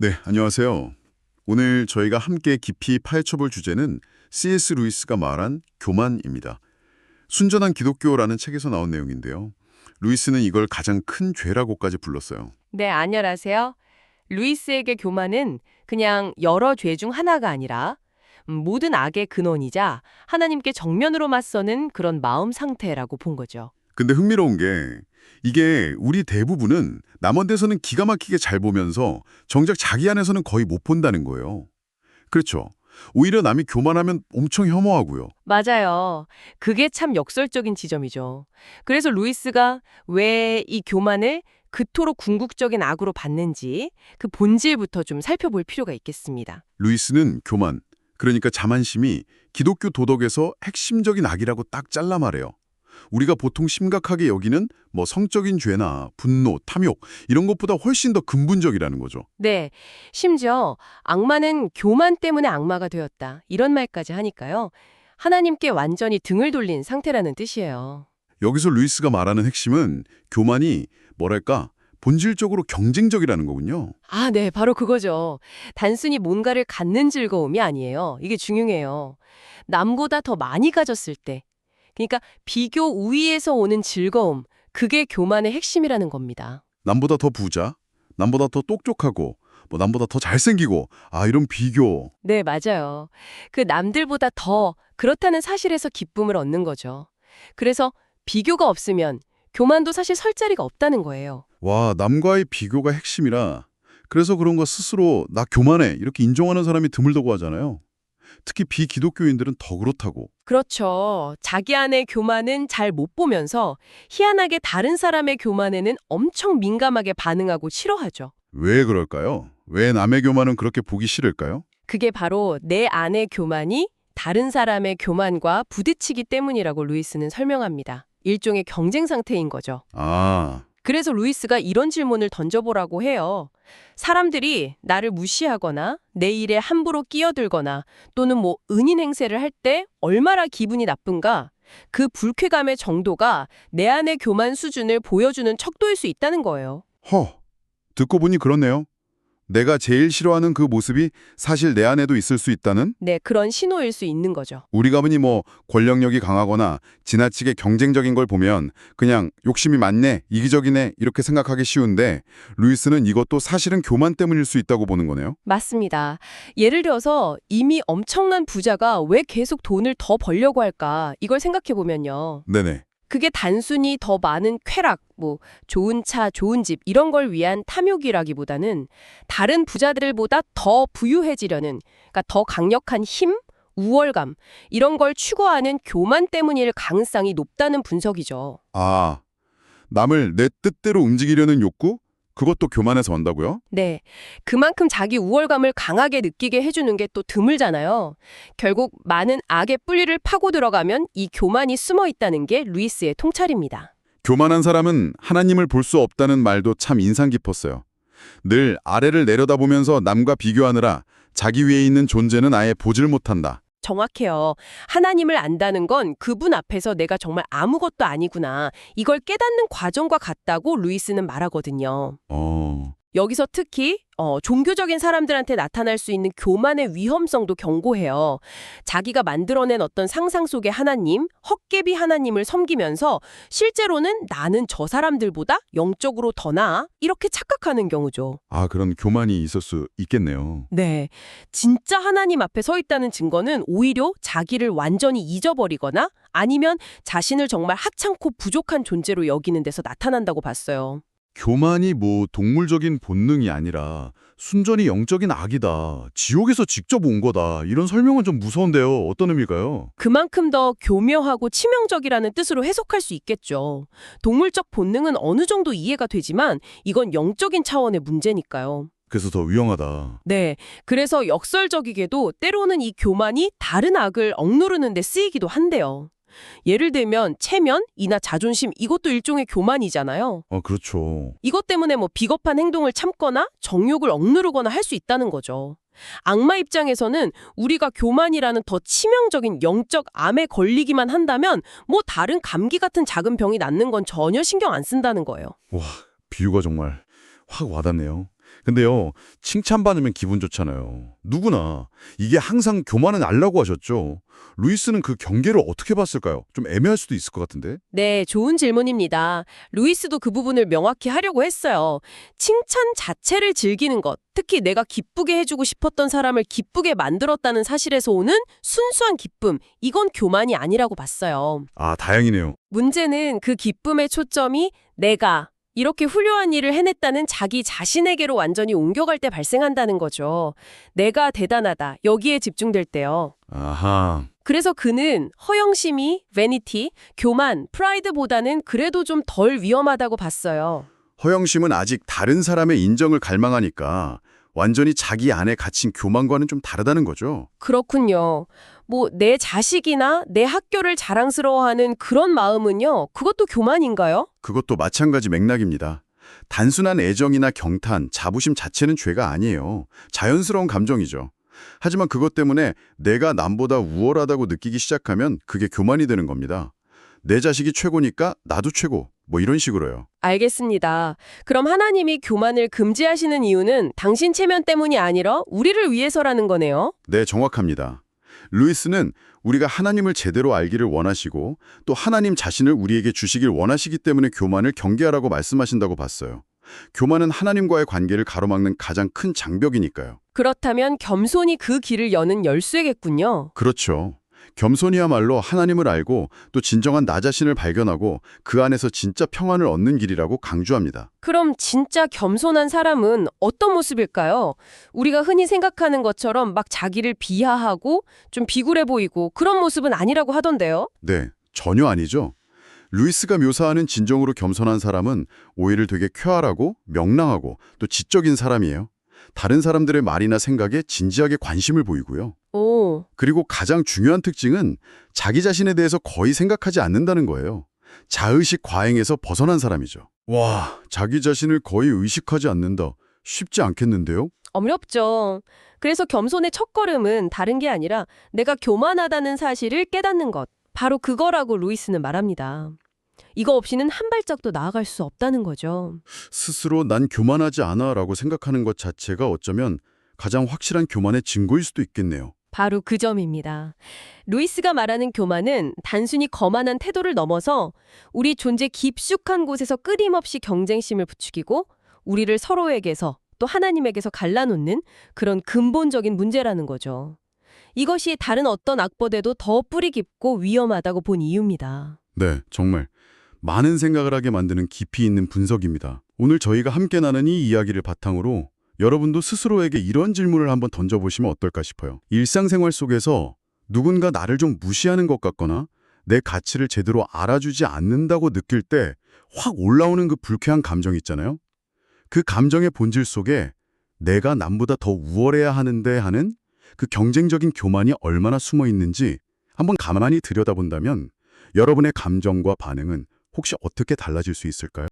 네, 안녕하세요. 오늘 저희가 함께 깊이 파헤쳐볼 주제는 C.S. 루이스가 말한 교만입니다. 순전한 기독교라는 책에서 나온 내용인데요. 루이스는 이걸 가장 큰 죄라고까지 불렀어요. 네, 안녕하세요. 루이스에게 교만은 그냥 여러 죄 중 하나가 아니라 모든 악의 근원이자 하나님께 정면으로 맞서는 그런 마음 상태라고 본 거죠. 근데 흥미로운 게 이게 우리 대부분은 남한테서는 기가 막히게 잘 보면서 정작 자기 안에서는 거의 못 본다는 거예요. 그렇죠. 오히려 남이 교만하면 엄청 혐오하고요. 맞아요. 그게 참 역설적인 지점이죠. 그래서 루이스가 왜 이 교만을 그토록 궁극적인 악으로 봤는지 그 본질부터 좀 살펴볼 필요가 있겠습니다. 루이스는 교만, 그러니까 자만심이 기독교 도덕에서 핵심적인 악이라고 딱 잘라 말해요. 우리가 보통 심각하게 여기는 성적인 죄나 분노, 탐욕 이런 것보다 훨씬 더 근본적이라는 거죠. 네, 심지어 악마는 교만 때문에 악마가 되었다. 이런 말까지 하니까요. 하나님께 완전히 등을 돌린 상태라는 뜻이에요. 여기서 루이스가 말하는 핵심은 교만이 본질적으로 경쟁적이라는 거군요. 아, 네, 바로 그거죠. 단순히 뭔가를 갖는 즐거움이 아니에요. 이게 중요해요. 남보다 더 많이 가졌을 때. 그러니까 비교 우위에서 오는 즐거움, 그게 교만의 핵심이라는 겁니다. 남보다 더 부자, 남보다 더 똑똑하고, 남보다 더 잘생기고, 이런 비교. 네, 맞아요. 그 남들보다 더 그렇다는 사실에서 기쁨을 얻는 거죠. 그래서 비교가 없으면 교만도 사실 설 자리가 없다는 거예요. 와, 남과의 비교가 핵심이라. 그래서 그런 거 스스로 나 교만해 이렇게 인정하는 사람이 드물다고 하잖아요. 특히 비기독교인들은 더 그렇다고. 그렇죠. 자기 안의 교만은 잘 못 보면서 희한하게 다른 사람의 교만에는 엄청 민감하게 반응하고 싫어하죠. 왜 그럴까요? 왜 남의 교만은 그렇게 보기 싫을까요? 그게 바로 내 안의 교만이 다른 사람의 교만과 부딪히기 때문이라고 루이스는 설명합니다. 일종의 경쟁 상태인 거죠. 아, 그래서 루이스가 이런 질문을 던져보라고 해요. 사람들이 나를 무시하거나 내 일에 함부로 끼어들거나 또는 은인 행세를 할 때 얼마나 기분이 나쁜가? 그 불쾌감의 정도가 내 안의 교만 수준을 보여주는 척도일 수 있다는 거예요. 듣고 보니 그렇네요. 내가 제일 싫어하는 그 모습이 사실 내 안에도 있을 수 있다는? 네, 그런 신호일 수 있는 거죠. 우리가 보니 권력력이 강하거나 지나치게 경쟁적인 걸 보면 그냥 욕심이 많네, 이기적이네 이렇게 생각하기 쉬운데 루이스는 이것도 사실은 교만 때문일 수 있다고 보는 거네요. 맞습니다. 예를 들어서 이미 엄청난 부자가 왜 계속 돈을 더 벌려고 할까? 이걸 생각해 보면요. 네네. 그게 단순히 더 많은 쾌락, 좋은 차, 좋은 집 이런 걸 위한 탐욕이라기보다는 다른 부자들보다 더 부유해지려는, 그러니까 더 강력한 힘, 우월감 이런 걸 추구하는 교만 때문일 가능성이 높다는 분석이죠. 아, 남을 내 뜻대로 움직이려는 욕구? 그것도 교만에서 온다고요? 네, 그만큼 자기 우월감을 강하게 느끼게 해주는 게 또 드물잖아요. 결국 많은 악의 뿌리를 파고 들어가면 이 교만이 숨어 있다는 게 루이스의 통찰입니다. 교만한 사람은 하나님을 볼 수 없다는 말도 참 인상 깊었어요. 늘 아래를 내려다보면서 남과 비교하느라 자기 위에 있는 존재는 아예 보질 못한다. 정확해요. 하나님을 안다는 건 그분 앞에서 내가 정말 아무것도 아니구나. 이걸 깨닫는 과정과 같다고 루이스는 말하거든요. 여기서 특히 종교적인 사람들한테 나타날 수 있는 교만의 위험성도 경고해요. 자기가 만들어낸 어떤 상상 속의 하나님, 헛개비 하나님을 섬기면서 실제로는 나는 저 사람들보다 영적으로 더 나아? 이렇게 착각하는 경우죠. 그런 교만이 있을 수 있겠네요. 네. 진짜 하나님 앞에 서 있다는 증거는 오히려 자기를 완전히 잊어버리거나 아니면 자신을 정말 하찮고 부족한 존재로 여기는 데서 나타난다고 봤어요. 교만이 동물적인 본능이 아니라 순전히 영적인 악이다. 지옥에서 직접 온 거다. 이런 설명은 좀 무서운데요. 어떤 의미일까요? 그만큼 더 교묘하고 치명적이라는 뜻으로 해석할 수 있겠죠. 동물적 본능은 어느 정도 이해가 되지만 이건 영적인 차원의 문제니까요. 그래서 더 위험하다. 네, 그래서 역설적이게도 때로는 이 교만이 다른 악을 억누르는 데 쓰이기도 한대요. 예를 들면 체면이나 자존심 이것도 일종의 교만이잖아요. 그렇죠. 이것 때문에 비겁한 행동을 참거나 정욕을 억누르거나 할 수 있다는 거죠. 악마 입장에서는 우리가 교만이라는 더 치명적인 영적 암에 걸리기만 한다면 다른 감기 같은 작은 병이 낫는 건 전혀 신경 안 쓴다는 거예요. 와, 비유가 정말 확 와닿네요. 근데요, 칭찬받으면 기분 좋잖아요. 누구나. 이게 항상 교만은 알라고 하셨죠. 루이스는 그 경계를 어떻게 봤을까요? 좀 애매할 수도 있을 것 같은데. 네, 좋은 질문입니다. 루이스도 그 부분을 명확히 하려고 했어요. 칭찬 자체를 즐기는 것, 특히 내가 기쁘게 해주고 싶었던 사람을 기쁘게 만들었다는 사실에서 오는 순수한 기쁨, 이건 교만이 아니라고 봤어요. 아, 다행이네요. 문제는 그 기쁨의 초점이 내가 이렇게 훌륭한 일을 해냈다는 자기 자신에게로 완전히 옮겨갈 때 발생한다는 거죠. 내가 대단하다, 여기에 집중될 때요. 아하. 그래서 그는 허영심이, 베니티, 교만, 프라이드보다는 그래도 좀 덜 위험하다고 봤어요. 허영심은 아직 다른 사람의 인정을 갈망하니까 완전히 자기 안에 갇힌 교만과는 좀 다르다는 거죠. 그렇군요. 뭐 내 자식이나 내 학교를 자랑스러워하는 그런 마음은요, 그것도 교만인가요? 그것도 마찬가지 맥락입니다. 단순한 애정이나 경탄, 자부심 자체는 죄가 아니에요. 자연스러운 감정이죠. 하지만 그것 때문에 내가 남보다 우월하다고 느끼기 시작하면 그게 교만이 되는 겁니다. 내 자식이 최고니까 나도 최고, 뭐 이런 식으로요. 알겠습니다. 그럼 하나님이 교만을 금지하시는 이유는 당신 체면 때문이 아니라 우리를 위해서라는 거네요. 네, 정확합니다. 루이스는 우리가 하나님을 제대로 알기를 원하시고 또 하나님 자신을 우리에게 주시길 원하시기 때문에 교만을 경계하라고 말씀하신다고 봤어요. 교만은 하나님과의 관계를 가로막는 가장 큰 장벽이니까요. 그렇다면 겸손이 그 길을 여는 열쇠겠군요. 그렇죠. 겸손이야말로 하나님을 알고 또 진정한 나 자신을 발견하고 그 안에서 진짜 평안을 얻는 길이라고 강조합니다. 그럼 진짜 겸손한 사람은 어떤 모습일까요? 우리가 흔히 생각하는 것처럼 막 자기를 비하하고 좀 비굴해 보이고 그런 모습은 아니라고 하던데요. 네, 전혀 아니죠. 루이스가 묘사하는 진정으로 겸손한 사람은 오히려 되게 쾌활하고 명랑하고 또 지적인 사람이에요. 다른 사람들의 말이나 생각에 진지하게 관심을 보이고요. 오, 그리고 가장 중요한 특징은 자기 자신에 대해서 거의 생각하지 않는다는 거예요. 자의식 과잉에서 벗어난 사람이죠. 와, 자기 자신을 거의 의식하지 않는다. 쉽지 않겠는데요? 어렵죠. 그래서 겸손의 첫걸음은 다른 게 아니라 내가 교만하다는 사실을 깨닫는 것. 바로 그거라고 루이스는 말합니다. 이거 없이는 한 발짝도 나아갈 수 없다는 거죠. 스스로 난 교만하지 않아 라고 생각하는 것 자체가 어쩌면 가장 확실한 교만의 증거일 수도 있겠네요. 바로 그 점입니다. 루이스가 말하는 교만은 단순히 거만한 태도를 넘어서 우리 존재 깊숙한 곳에서 끊임없이 경쟁심을 부추기고 우리를 서로에게서 또 하나님에게서 갈라놓는 그런 근본적인 문제라는 거죠. 이것이 다른 어떤 악보대도 더 뿌리 깊고 위험하다고 본 이유입니다. 네, 정말 많은 생각을 하게 만드는 깊이 있는 분석입니다. 오늘 저희가 함께 나눈 이 이야기를 바탕으로 여러분도 스스로에게 이런 질문을 한번 던져보시면 어떨까 싶어요. 일상생활 속에서 누군가 나를 좀 무시하는 것 같거나 내 가치를 제대로 알아주지 않는다고 느낄 때 확 올라오는 그 불쾌한 감정 있잖아요. 그 감정의 본질 속에 내가 남보다 더 우월해야 하는데 하는 그 경쟁적인 교만이 얼마나 숨어 있는지 한번 가만히 들여다본다면 여러분의 감정과 반응은 혹시 어떻게 달라질 수 있을까요?